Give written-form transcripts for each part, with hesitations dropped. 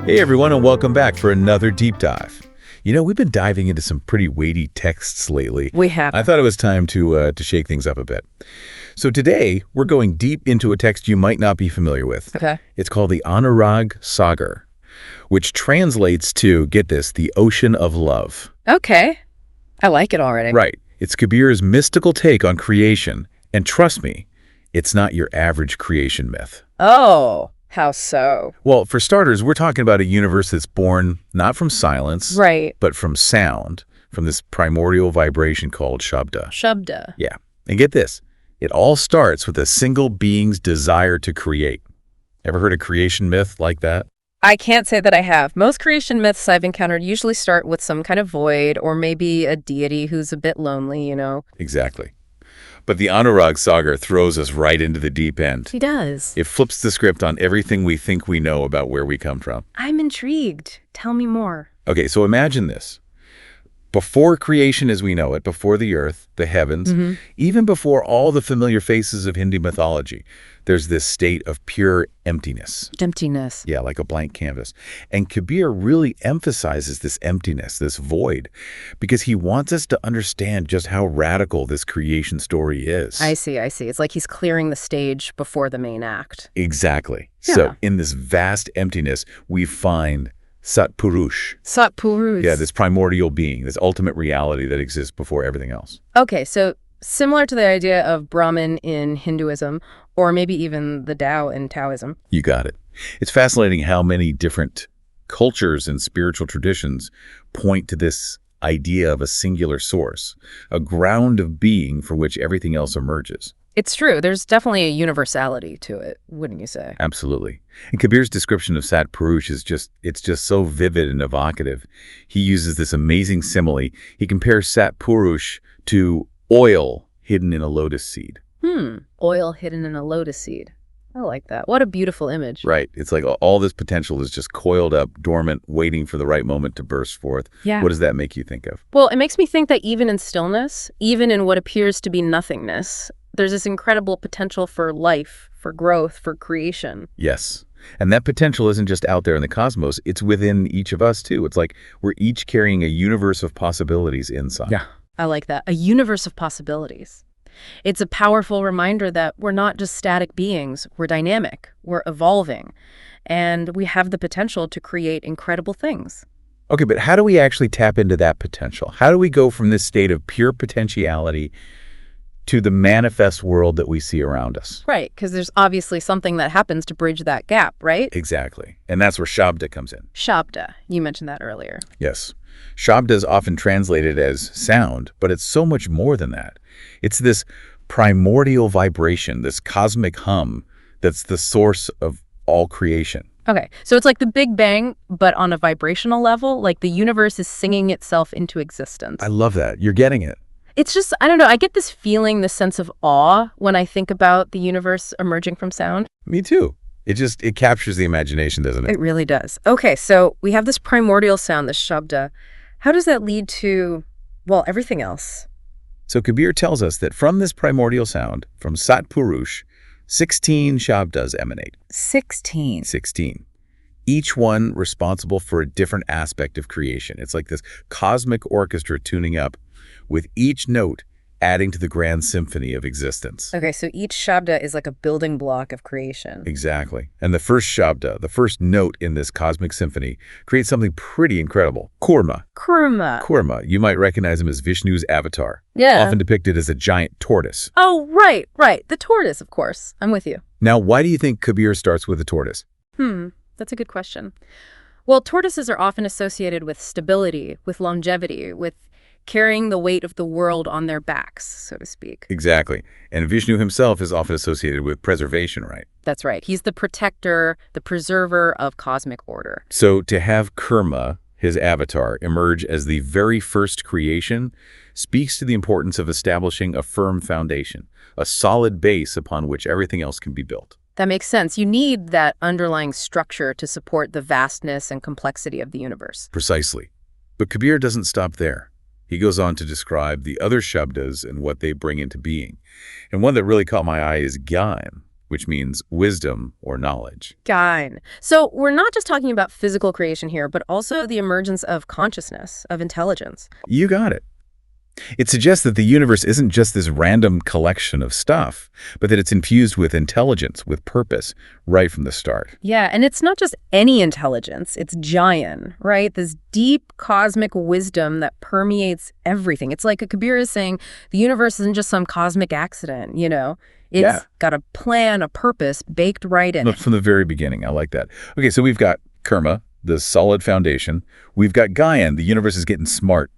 Hey everyone, and welcome back for another deep dive. You know, we've been diving into some pretty weighty texts lately. We have. I thought it was time to shake things up a bit. So today, we're going deep into a text you might not be familiar with. Okay. It's called the Anurag Sagar, which translates to, get this, the ocean of love. Okay. I like it already. Right. It's Kabir's mystical take on creation. And trust me, it's not your average creation myth. Oh, how so? Well, for starters, we're talking about a universe that's born not from silence, Right. but from sound, from this primordial vibration called Shabda. Shabda. Yeah. And get this, it all starts with a single being's desire to create. Ever heard a creation myth like that? I can't say that I have. Most creation myths I've encountered usually start with some kind of void or maybe a deity who's a bit lonely, you know. Exactly. But the Anurag Sagar throws us right into the deep end. He does. It flips the script on everything we think we know about where we come from. I'm intrigued. Tell me more. Okay, so imagine this. Before creation as we know it, before the earth, the heavens, even before all the familiar faces of Hindu mythology, there's this state of pure emptiness. Emptiness. Yeah, like a blank canvas. And Kabir really emphasizes this emptiness, this void, because he wants us to understand just how radical this creation story is. I see. It's like he's clearing the stage before the main act. Exactly. Yeah. So in this vast emptiness, we find Sat Purush. Sat Purush. Yeah, this primordial being, this ultimate reality that exists before everything else. Okay, so similar to the idea of Brahman in Hinduism, or maybe even the Tao in Taoism. You got it. It's fascinating how many different cultures and spiritual traditions point to this idea of a singular source, a ground of being for which everything else emerges. It's true. There's definitely a universality to it, wouldn't you say? Absolutely. And Kabir's description of Sat Purush is just so vivid and evocative. He uses this amazing simile. He compares Sat Purush to oil hidden in a lotus seed. Oil hidden in a lotus seed. I like that. What a beautiful image. Right. It's like all this potential is just coiled up, dormant, waiting for the right moment to burst forth. Yeah. What does that make you think of? Well, it makes me think that even in stillness, even in what appears to be nothingness, there's this incredible potential for life, for growth, for creation. Yes. And that potential isn't just out there in the cosmos. It's within each of us, too. It's like we're each carrying a universe of possibilities inside. Yeah. I like that. A universe of possibilities. It's a powerful reminder that we're not just static beings. We're dynamic. We're evolving. And we have the potential to create incredible things. Okay, but how do we actually tap into that potential? How do we go from this state of pure potentiality to the manifest world that we see around us? Right, because there's obviously something that happens to bridge that gap, right? Exactly. And that's where Shabda comes in. Shabda. You mentioned that earlier. Yes. Shabda is often translated as sound, but it's so much more than that. It's this primordial vibration, this cosmic hum that's the source of all creation. Okay, so it's like the Big Bang, but on a vibrational level, like the universe is singing itself into existence. I love that. You're getting it. It's just, I don't know, I get this feeling, this sense of awe when I think about the universe emerging from sound. Me too. It captures the imagination, doesn't it? It really does. Okay, so we have this primordial sound, this Shabda. How does that lead to, well, everything else? So Kabir tells us that from this primordial sound, from Sat Purush, 16 Shabdas emanate. 16. 16. Each one responsible for a different aspect of creation. It's like this cosmic orchestra tuning up, with each note adding to the grand symphony of existence. Okay, so each Shabda is like a building block of creation. Exactly. And the first Shabda, the first note in this cosmic symphony, creates something pretty incredible. Kurma. Kurma. Kurma. You might recognize him as Vishnu's avatar. Yeah. Often depicted as a giant tortoise. Oh, right. The tortoise, of course. I'm with you. Now, why do you think Kabir starts with a tortoise? That's a good question. Well, tortoises are often associated with stability, with longevity, with carrying the weight of the world on their backs, so to speak. Exactly. And Vishnu himself is often associated with preservation, right? That's right. He's the protector, the preserver of cosmic order. So to have Kurma, his avatar, emerge as the very first creation speaks to the importance of establishing a firm foundation, a solid base upon which everything else can be built. That makes sense. You need that underlying structure to support the vastness and complexity of the universe. Precisely. But Kabir doesn't stop there. He goes on to describe the other Shabdas and what they bring into being. And one that really caught my eye is Gyan, which means wisdom or knowledge. Gyan. So we're not just talking about physical creation here, but also the emergence of consciousness, of intelligence. You got it. It suggests that the universe isn't just this random collection of stuff, but that it's infused with intelligence, with purpose, right from the start. Yeah, and it's not just any intelligence, it's Gyan, right? This deep cosmic wisdom that permeates everything. It's like Kabir is saying, the universe isn't just some cosmic accident, you know? It's got a plan, a purpose baked right in Look, it. from the very beginning, I like that. Okay, so we've got Karma, the solid foundation. We've got Gyan, the universe is getting smart.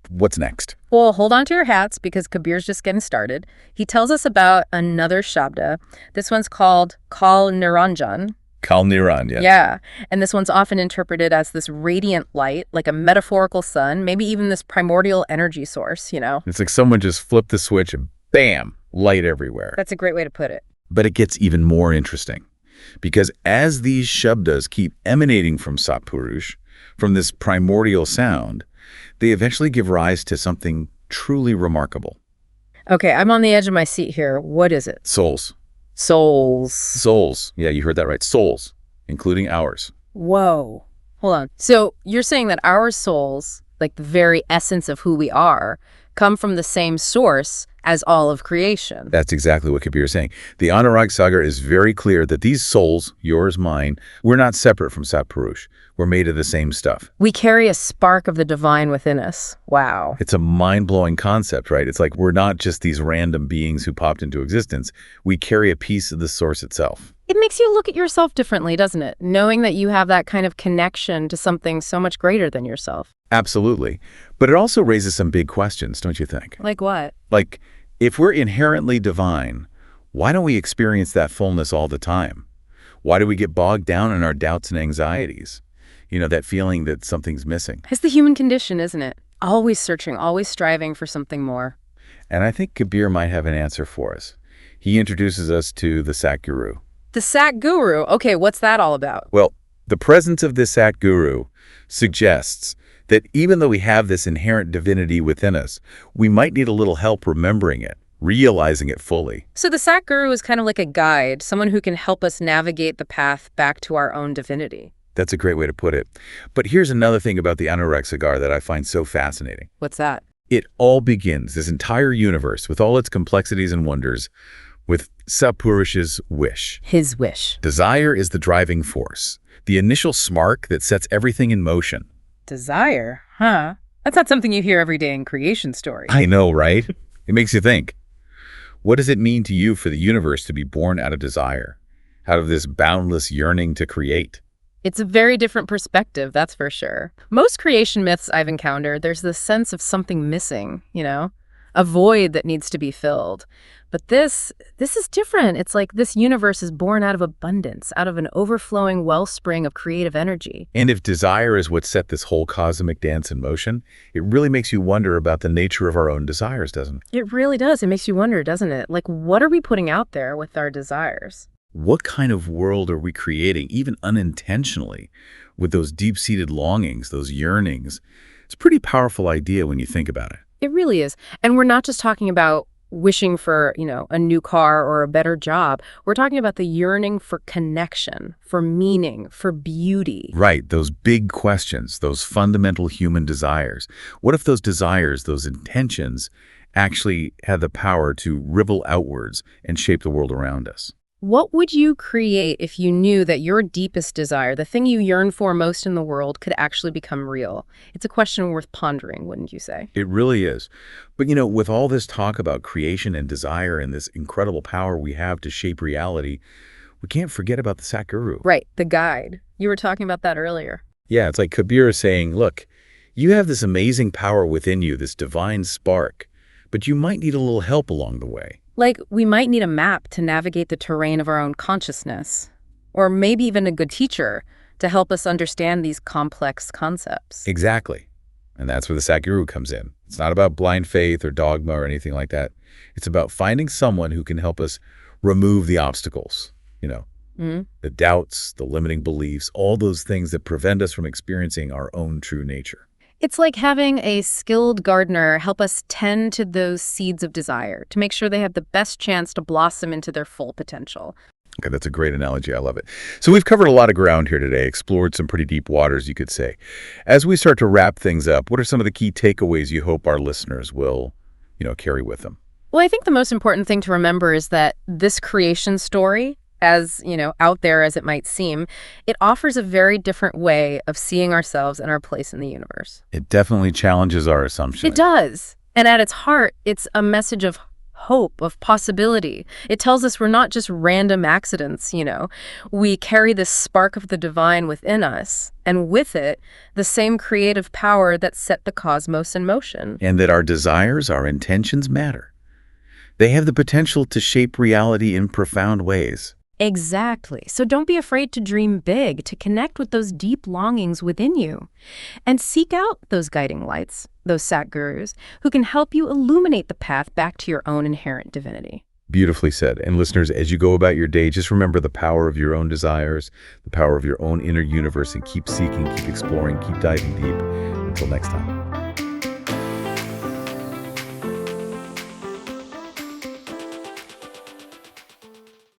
What's next? Well, hold on to your hats because Kabir's just getting started. He tells us about another Shabda. This one's called Kal Niranjan. Kal Niran, yes. Yeah, and this one's often interpreted as this radiant light, like a metaphorical sun, maybe even this primordial energy source, you know? It's like someone just flipped the switch and bam, light everywhere. That's a great way to put it. But it gets even more interesting because as these Shabdas keep emanating from Sat Purush, from this primordial sound, they eventually give rise to something truly remarkable. Okay, I'm on the edge of my seat here. What is it? Souls. Souls. Souls. Yeah, you heard that right. Souls, including ours. Whoa. Hold on. So you're saying that our souls, like the very essence of who we are, come from the same source as all of creation. That's exactly what Kabir is saying. The Anurag Sagar is very clear that these souls, yours, mine, we're not separate from Sat Purush. We're made of the same stuff. We carry a spark of the divine within us. Wow. It's a mind-blowing concept, right? It's like we're not just these random beings who popped into existence. We carry a piece of the source itself. It makes you look at yourself differently, doesn't it? Knowing that you have that kind of connection to something so much greater than yourself. Absolutely. But it also raises some big questions, don't you think? Like what? Like, if we're inherently divine, why don't we experience that fullness all the time? Why do we get bogged down in our doubts and anxieties? You know, that feeling that something's missing. It's the human condition, isn't it? Always searching, always striving for something more. And I think Kabir might have an answer for us. He introduces us to the Sat Guru. The Sat Guru. Okay, what's that all about? Well, the presence of this Sat Guru suggests that even though we have this inherent divinity within us, we might need a little help remembering it, realizing it fully. So the Sat Guru is kind of like a guide, someone who can help us navigate the path back to our own divinity. That's a great way to put it. But here's another thing about the Anurag Sagar that I find so fascinating. What's that? It all begins, this entire universe, with all its complexities and wonders, with Sat Purush's wish. His wish. Desire is the driving force, the initial spark that sets everything in motion. Desire? Huh? That's not something you hear every day in creation stories. I know, right? It makes you think. What does it mean to you for the universe to be born out of desire, out of this boundless yearning to create? It's a very different perspective, that's for sure. Most creation myths I've encountered, there's this sense of something missing, you know? A void that needs to be filled. But this is different. It's like this universe is born out of abundance, out of an overflowing wellspring of creative energy. And if desire is what set this whole cosmic dance in motion, it really makes you wonder about the nature of our own desires, doesn't it? It really does. It makes you wonder, doesn't it? Like, what are we putting out there with our desires? What kind of world are we creating, even unintentionally, with those deep-seated longings, those yearnings? It's a pretty powerful idea when you think about it. It really is. And we're not just talking about wishing for, you know, a new car or a better job. We're talking about the yearning for connection, for meaning, for beauty. Right, those big questions, those fundamental human desires. What if those desires, those intentions, actually had the power to ripple outwards and shape the world around us? What would you create if you knew that your deepest desire, the thing you yearn for most in the world, could actually become real? It's a question worth pondering, wouldn't you say? It really is. But, you know, with all this talk about creation and desire and this incredible power we have to shape reality, we can't forget about the Sat Guru. Right, the guide. You were talking about that earlier. Yeah, it's like Kabir is saying, look, you have this amazing power within you, this divine spark, but you might need a little help along the way. Like, we might need a map to navigate the terrain of our own consciousness, or maybe even a good teacher to help us understand these complex concepts. Exactly. And that's where the Sat Guru comes in. It's not about blind faith or dogma or anything like that. It's about finding someone who can help us remove the obstacles, you know, the doubts, the limiting beliefs, all those things that prevent us from experiencing our own true nature. It's like having a skilled gardener help us tend to those seeds of desire to make sure they have the best chance to blossom into their full potential. Okay, that's a great analogy. I love it. So we've covered a lot of ground here today, explored some pretty deep waters, you could say. As we start to wrap things up, what are some of the key takeaways you hope our listeners will, carry with them? Well, I think the most important thing to remember is that this creation story, as, out there as it might seem, it offers a very different way of seeing ourselves and our place in the universe. It definitely challenges our assumptions. It does. And at its heart, it's a message of hope, of possibility. It tells us we're not just random accidents, We carry this spark of the divine within us, and with it, the same creative power that set the cosmos in motion. And that our desires, our intentions matter. They have the potential to shape reality in profound ways. Exactly. So don't be afraid to dream big, to connect with those deep longings within you. And seek out those guiding lights, those Sat Gurus, who can help you illuminate the path back to your own inherent divinity. Beautifully said. And listeners, as you go about your day, just remember the power of your own desires, the power of your own inner universe, and keep seeking, keep exploring, keep diving deep. Until next time.